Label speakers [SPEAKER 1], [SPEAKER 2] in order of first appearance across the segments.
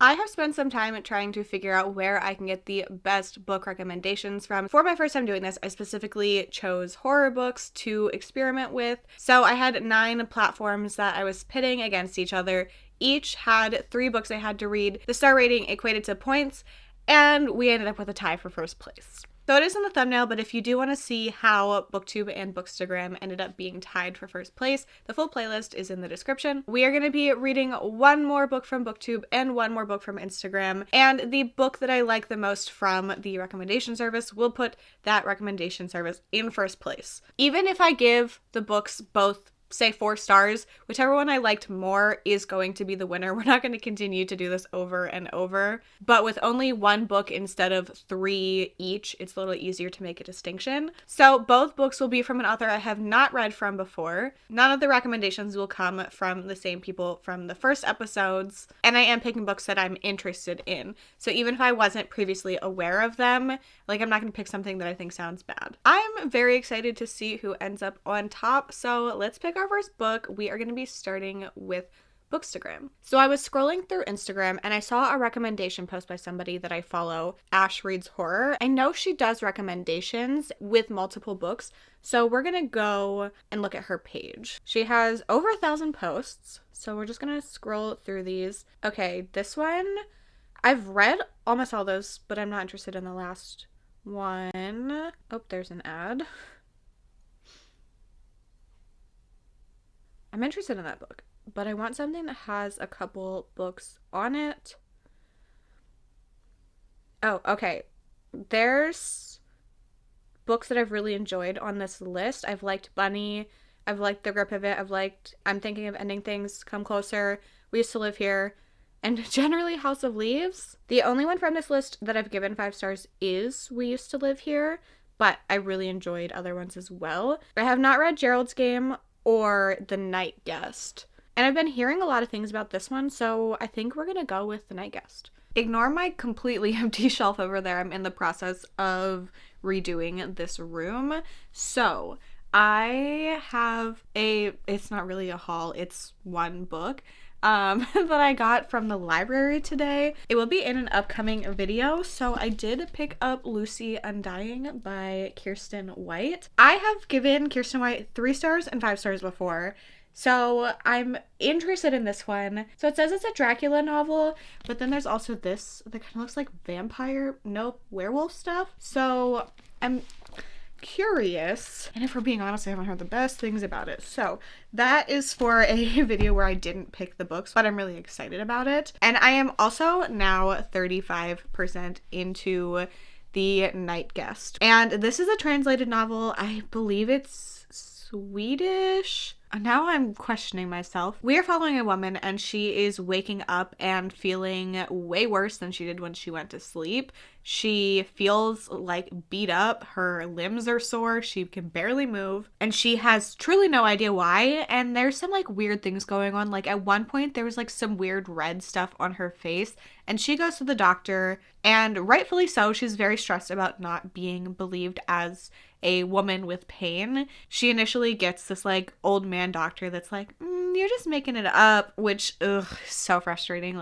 [SPEAKER 1] I have spent some time trying to figure out where I can get the best book recommendations from. For my first time doing this, I specifically chose horror books to experiment with. So I had 9 platforms that I was pitting against each other. Each had 3 books I had to read. The star rating equated to points, and we ended up with a tie for first place. So it is in the thumbnail, but if you do want to see how Booktube and Bookstagram ended up being tied for first place, the full playlist is in the description. We are going to be reading 1 more book from Booktube and 1 more book from Instagram, and the book that I like the most from the recommendation service will put that recommendation service in first place. Even if I give the books both, say, 4 stars, whichever one I liked more is going to be the winner. We're not going to continue to do this over and over, but with only 1 book instead of 3 each, it's a little easier to make a distinction. So both books will be from an author I have not read from before. None of the recommendations will come from the same people from the first episodes, and I am picking books that I'm interested in. So even if I wasn't previously aware of them, like, I'm not going to pick something that I think sounds bad. I'm very excited to see who ends up on top, so let's pick our first book. We are going to be starting with Bookstagram. So I was scrolling through Instagram and I saw a recommendation post by somebody that I follow, Ash Reads Horror. I know she does recommendations with multiple books, so we're going to go and look at her page. She has over 1,000 posts, so we're just going to scroll through these. Okay, this one, I've read almost all those, but I'm not interested in the last one. Oh, there's an ad. I'm interested in that book, but I want something that has a couple books on it. Oh, okay. There's books that I've really enjoyed on this list. I've liked Bunny. I've liked The Grip of It. I've liked I'm Thinking of Ending Things, Come Closer, We Used to Live Here, and generally House of Leaves. The only one from this list that I've given 5 stars is We Used to Live Here, but I really enjoyed other ones as well. I have not read Gerald's Game or The Night Guest. And I've been hearing a lot of things about this one, so I think we're gonna go with The Night Guest. Ignore my completely empty shelf over there. I'm in the process of redoing this room. So I have it's not really a haul, it's 1 book that I got from the library today. It will be in an upcoming video. So I did pick up Lucy Undying by Kirsten White. I have given Kirsten White 3 stars and 5 stars before, so I'm interested in this one. So it says it's a Dracula novel, but then there's also this that kind of looks like werewolf stuff. So I'm curious, and if we're being honest, I haven't heard the best things about it. So that is for a video where I didn't pick the books, but I'm really excited about it. And I am also now 35% into The Night Guest, and this is a translated novel. I believe it's Swedish. Now I'm questioning myself. We are following a woman and she is waking up and feeling way worse than she did when she went to sleep. She feels like beat up. Her limbs are sore. She can barely move. And she has truly no idea why. And there's some like weird things going on. Like at one point there was like some weird red stuff on her face. And she goes to the doctor, and rightfully so, she's very stressed about not being believed as a woman with pain. She initially gets this like old man doctor that's like, you're just making it up, which, so frustrating.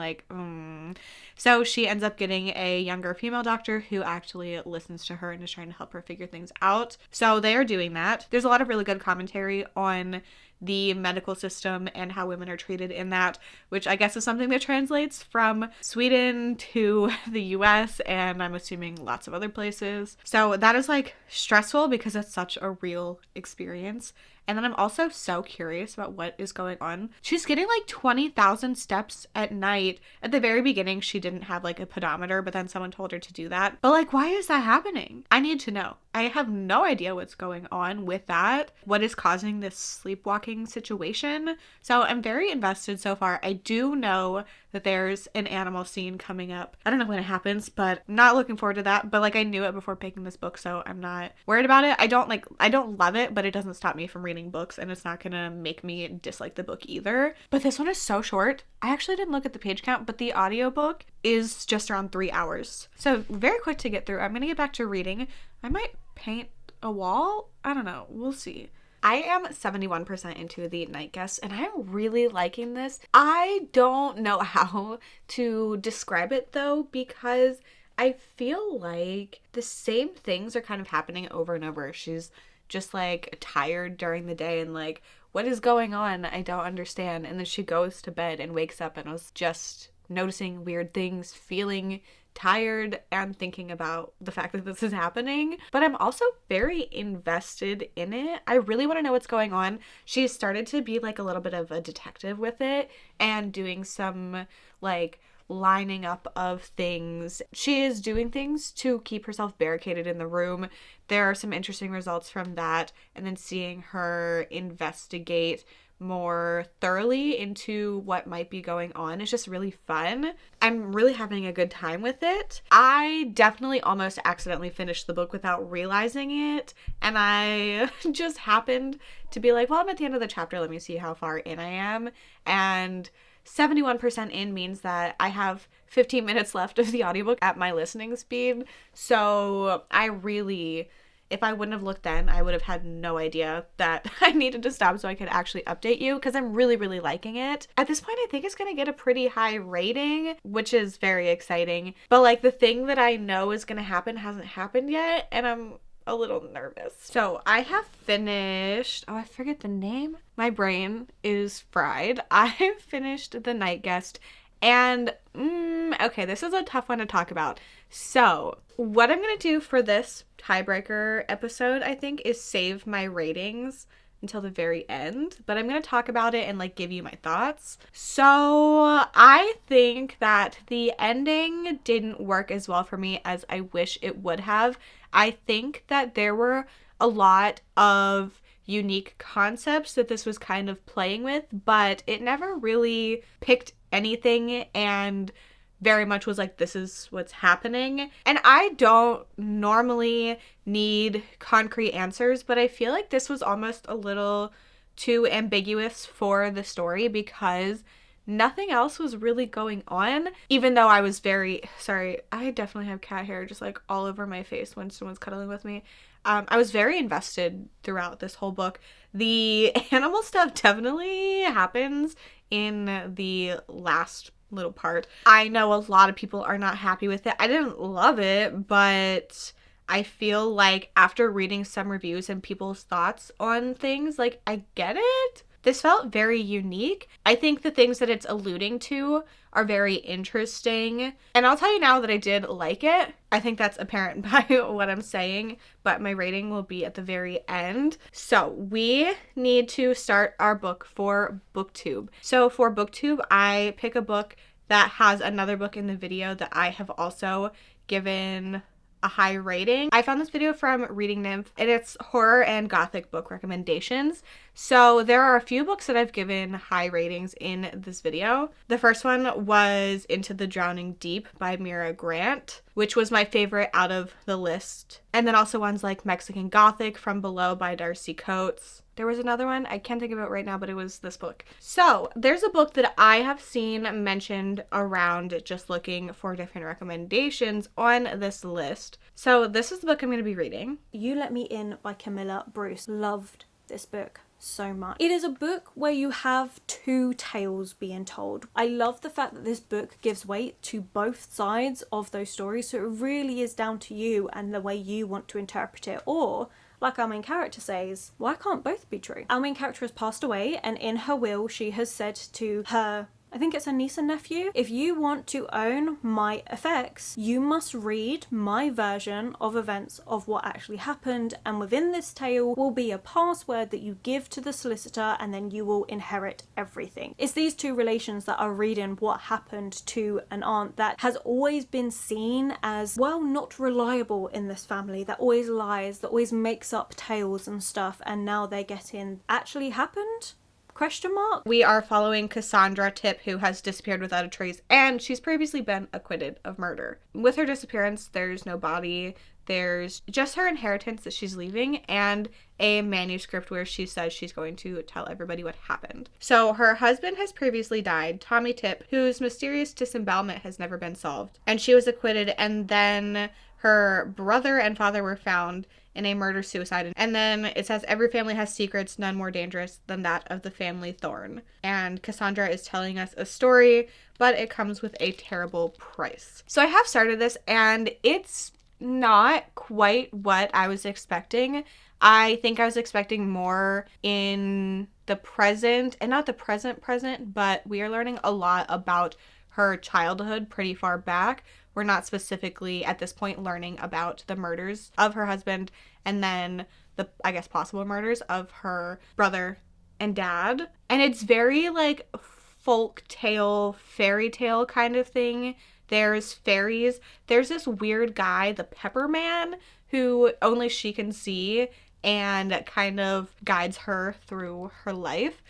[SPEAKER 1] So she ends up getting a younger female doctor who actually listens to her and is trying to help her figure things out. So they are doing that. There's a lot of really good commentary on the medical system and how women are treated in that, which I guess is something that translates from Sweden to the US, and I'm assuming lots of other places. So that is like stressful because it's such a real experience. And then I'm also so curious about what is going on. She's getting like 20,000 steps at night. At the very beginning, she didn't have like a pedometer, but then someone told her to do that. But like, why is that happening? I need to know. I have no idea what's going on with that. What is causing this sleepwalking situation? So I'm very invested so far. I do know that there's an animal scene coming up. I don't know when it happens, but I'm not looking forward to that. But like, I knew it before picking this book, so I'm not worried about it. I don't love it, but it doesn't stop me from reading books, and it's not gonna make me dislike the book either. But this one is so short. I actually didn't look at the page count, but the audiobook is just around 3 hours. So very quick to get through. I'm gonna get back to reading. I might paint a wall. I don't know. We'll see. I am 71% into The Night Guest, and I'm really liking this. I don't know how to describe it though, because I feel like the same things are kind of happening over and over. She's just like tired during the day and like, what is going on? I don't understand. And then she goes to bed and wakes up and was just noticing weird things, feeling tired, and thinking about the fact that this is happening. But I'm also very invested in it. I really want to know what's going on. She's started to be like a little bit of a detective with it and doing some like lining up of things. She is doing things to keep herself barricaded in the room. There are some interesting results from that, and then seeing her investigate more thoroughly into what might be going on is just really fun. I'm really having a good time with it. I definitely almost accidentally finished the book without realizing it, and I just happened to be like, well, I'm at the end of the chapter, let me see how far in I am. And 71% in means that I have 15 minutes left of the audiobook at my listening speed. So I really, if I wouldn't have looked then, I would have had no idea that I needed to stop so I could actually update you, because I'm really, really liking it. At this point, I think it's going to get a pretty high rating, which is very exciting. But like the thing that I know is going to happen hasn't happened yet, and I'm a little nervous. So I have finished, oh, I forget the name. My brain is fried. I've finished The Night Guest, and okay, this is a tough one to talk about. So what I'm going to do for this tiebreaker episode, I think, is save my ratings until the very end, but I'm going to talk about it and like give you my thoughts. So I think that the ending didn't work as well for me as I wish it would have. I think that there were a lot of unique concepts that this was kind of playing with, but it never really picked anything and very much was like, this is what's happening. And I don't normally need concrete answers, but I feel like this was almost a little too ambiguous for the story because nothing else was really going on, even though I was very, sorry, I definitely have cat hair just like all over my face when someone's cuddling with me. I was very invested throughout this whole book. The animal stuff definitely happens in the last little part. I know a lot of people are not happy with it. I didn't love it, but I feel like after reading some reviews and people's thoughts on things, like, I get it. This felt very unique. I think the things that it's alluding to are very interesting. And I'll tell you now that I did like it. I think that's apparent by what I'm saying, but my rating will be at the very end. So we need to start our book for Booktube. So for Booktube, I pick a book that has another book in the video that I have also given a high rating. I found this video from Reading Nymph, and it's horror and gothic book recommendations. So there are a few books that I've given high ratings in this video. The first one was Into the Drowning Deep by Mira Grant, which was my favorite out of the list. And then also ones like Mexican Gothic From Below by Darcy Coates. There was another one, I can't think of it right now, but it was this book. So there's a book that I have seen mentioned around just looking for different recommendations on this list. So this is the book I'm going to be reading.
[SPEAKER 2] You Let Me In by Camilla Bruce. Loved this book so much. It is a book where you have two tales being told. I love the fact that this book gives weight to both sides of those stories, so it really is down to you and the way you want to interpret it. Or, like our main character says, why can't both be true? Our main character has passed away, and in her will she has said to her, I think it's her niece and nephew, if you want to own my effects, you must read my version of events of what actually happened, and within this tale will be a password that you give to the solicitor, and then you will inherit everything. It's these two relations that are reading what happened to an aunt that has always been seen as, well, not reliable in this family, that always lies, that always makes up tales and stuff, and now they're getting, actually happened? Question mark?
[SPEAKER 1] We are following Cassandra Tipp, who has disappeared without a trace, and she's previously been acquitted of murder. With her disappearance, there's no body, there's just her inheritance that she's leaving and a manuscript where she says she's going to tell everybody what happened. So her husband has previously died, Tommy Tip, whose mysterious disembowelment has never been solved, and she was acquitted, and then her brother and father were found in a murder-suicide. And then it says, every family has secrets, none more dangerous than that of the family Thorne. And Cassandra is telling us a story, but it comes with a terrible price. So I have started this, and it's not quite what I was expecting. I think I was expecting more in the present, and not the present, but we are learning a lot about her childhood pretty far back. We're not specifically at this point learning about the murders of her husband and then the, I guess, possible murders of her brother and dad. And it's very like folk tale, fairy tale kind of thing. There's fairies. There's this weird guy, the Pepper Man, who only she can see and kind of guides her through her life.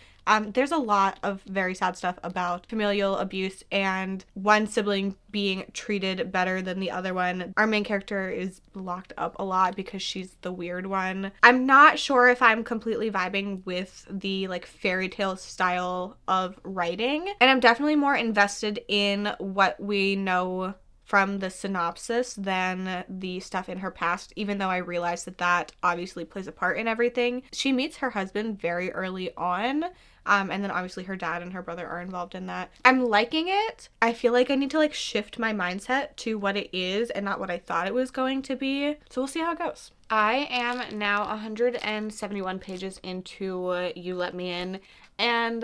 [SPEAKER 1] There's a lot of very sad stuff about familial abuse and one sibling being treated better than the other one. Our main character is locked up a lot because she's the weird one. I'm not sure if I'm completely vibing with the like fairy tale style of writing, and I'm definitely more invested in what we know from the synopsis than the stuff in her past, even though I realize that that obviously plays a part in everything. She meets her husband very early on, and then obviously her dad and her brother are involved in that. I'm liking it. I feel like I need to like shift my mindset to what it is and not what I thought it was going to be. So we'll see how it goes. I am now 171 pages into You Let Me In, and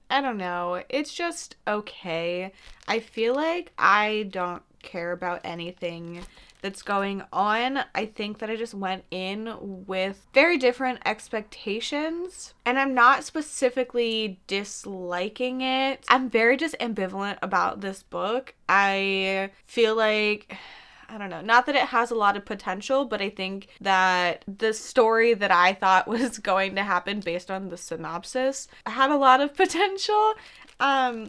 [SPEAKER 1] I don't know, it's just okay. I feel like I don't care about anything that's going on. I think that I just went in with very different expectations, and I'm not specifically disliking it. I'm very just ambivalent about this book. I feel like, I don't know, not that it has a lot of potential, but I think that the story that I thought was going to happen based on the synopsis had a lot of potential.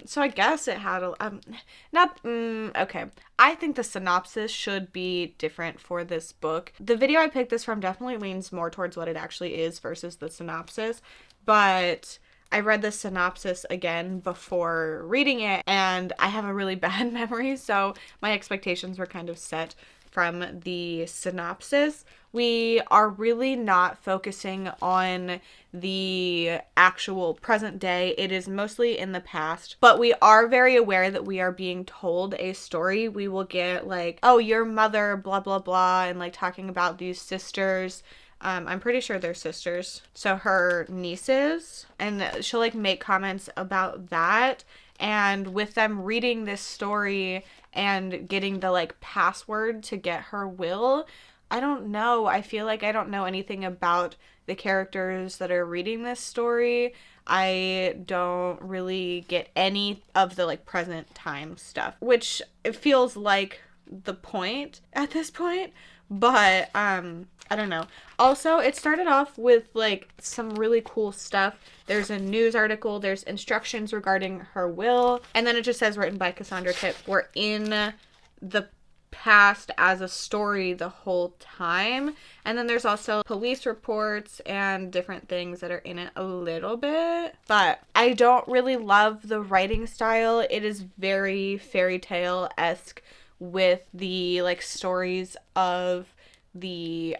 [SPEAKER 1] So I guess it had okay. I think the synopsis should be different for this book. The video I picked this from definitely leans more towards what it actually is versus the synopsis, but I read the synopsis again before reading it, and I have a really bad memory, so my expectations were kind of set from the synopsis. We are really not focusing on the actual present day. It is mostly in the past, but we are very aware that we are being told a story. We will get like, oh, your mother, blah, blah, blah, and like talking about these sisters. I'm pretty sure they're sisters. So her nieces, and she'll like make comments about that. And with them reading this story and getting the like password to get her will, I don't know. I feel like I don't know anything about the characters that are reading this story. I don't really get any of the like present time stuff, which it feels like the point at this point. But I don't know. Also, it started off with like some really cool stuff. There's a news article, there's instructions regarding her will, and then it just says written by Cassandra Tip. We're in the past as a story the whole time. And then there's also police reports and different things that are in it a little bit. But I don't really love the writing style. It is very fairy tale-esque with the like stories of the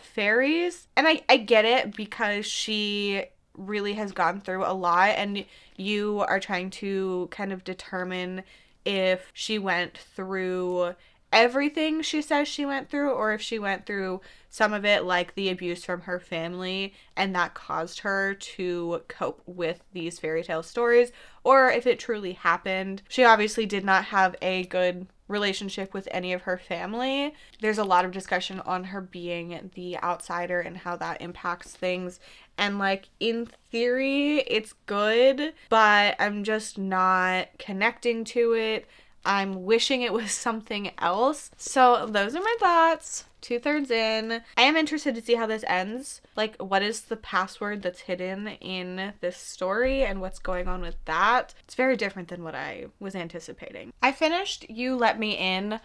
[SPEAKER 1] fairies. And I get it because she really has gone through a lot, and you are trying to kind of determine if she went through everything she says she went through, or if she went through some of it, like the abuse from her family, and that caused her to cope with these fairy tale stories, or if it truly happened. She obviously did not have a good relationship with any of her family. There's a lot of discussion on her being the outsider and how that impacts things. And like in theory, it's good, but I'm just not connecting to it. I'm wishing it was something else. So those are my thoughts. 2/3 in. I am interested to see how this ends. Like, what is the password that's hidden in this story and what's going on with that? It's very different than what I was anticipating. I finished You Let Me In.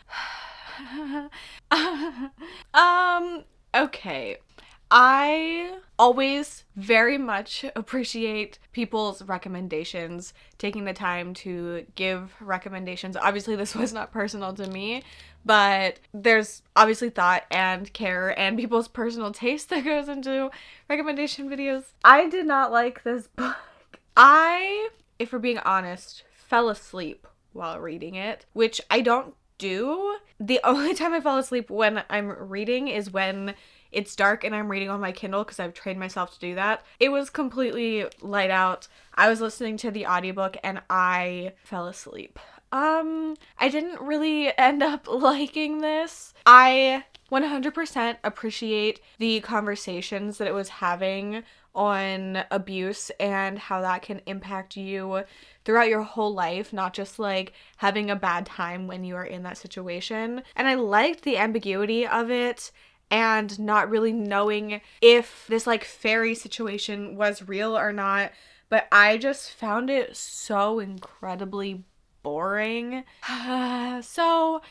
[SPEAKER 1] Okay. I always very much appreciate people's recommendations, taking the time to give recommendations. Obviously, this was not personal to me, but there's obviously thought and care and people's personal taste that goes into recommendation videos. I did not like this book. If we're being honest, fell asleep while reading it, which I don't do. The only time I fall asleep when I'm reading is when it's dark and I'm reading on my Kindle because I've trained myself to do that. It was completely light out. I was listening to the audiobook and I fell asleep. I didn't really end up liking this. I 100% appreciate the conversations that it was having on abuse and how that can impact you throughout your whole life, not just like having a bad time when you are in that situation. And I liked the ambiguity of it and not really knowing if this like fairy situation was real or not, but I just found it so incredibly boring. So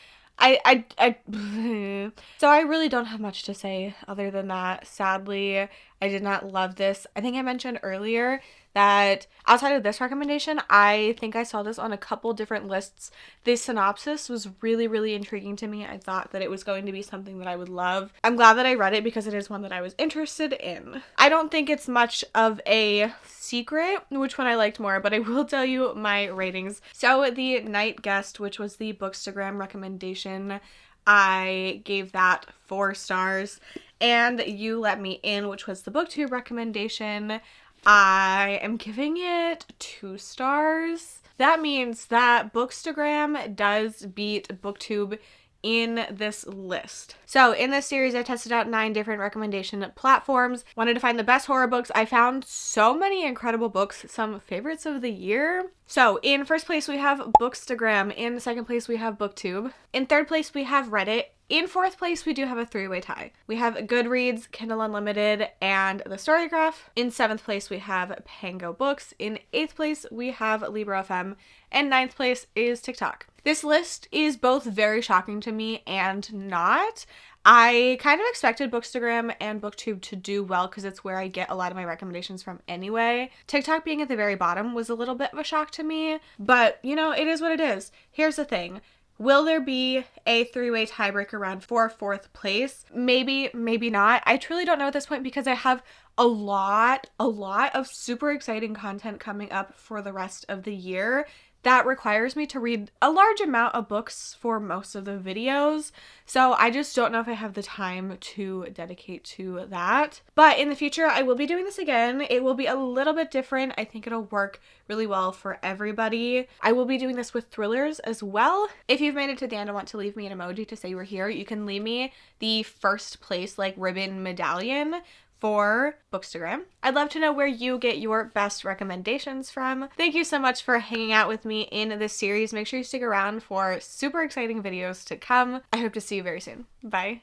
[SPEAKER 1] so I really don't have much to say other than that. Sadly, I did not love this. I think I mentioned earlier that outside of this recommendation, I think I saw this on a couple different lists. The synopsis was really, really intriguing to me. I thought that it was going to be something that I would love. I'm glad that I read it because it is one that I was interested in. I don't think it's much of a secret which one I liked more, but I will tell you my ratings. So The Night Guest, which was the Bookstagram recommendation, I gave that 4 stars. And You Let Me In, which was the Booktube recommendation, I am giving it 2 stars. That means that Bookstagram does beat Booktube in this list. So in this series, I tested out 9 different recommendation platforms. Wanted to find the best horror books. I found so many incredible books, some favorites of the year. So in first place, we have Bookstagram. In second place, we have Booktube. In third place, we have Reddit. In fourth place, we do have a 3-way tie. We have Goodreads, Kindle Unlimited, and The Storygraph. In 7th place, we have Pango Books. In 8th place, we have Libro.fm. And 9th place is TikTok. This list is both very shocking to me and not. I kind of expected Bookstagram and Booktube to do well because it's where I get a lot of my recommendations from anyway. TikTok being at the very bottom was a little bit of a shock to me, but you know, it is what it is. Here's the thing. Will there be a 3-way tiebreaker round for 4th place? Maybe, maybe not. I truly don't know at this point because I have a lot of super exciting content coming up for the rest of the year that requires me to read a large amount of books for most of the videos. So I just don't know if I have the time to dedicate to that. But in the future, I will be doing this again. It will be a little bit different. I think it'll work really well for everybody. I will be doing this with thrillers as well. If you've made it to the end and want to leave me an emoji to say you were here, you can leave me the first place like ribbon medallion for Bookstagram. I'd love to know where you get your best recommendations from. Thank you so much for hanging out with me in this series. Make sure you stick around for super exciting videos to come. I hope to see you very soon. Bye.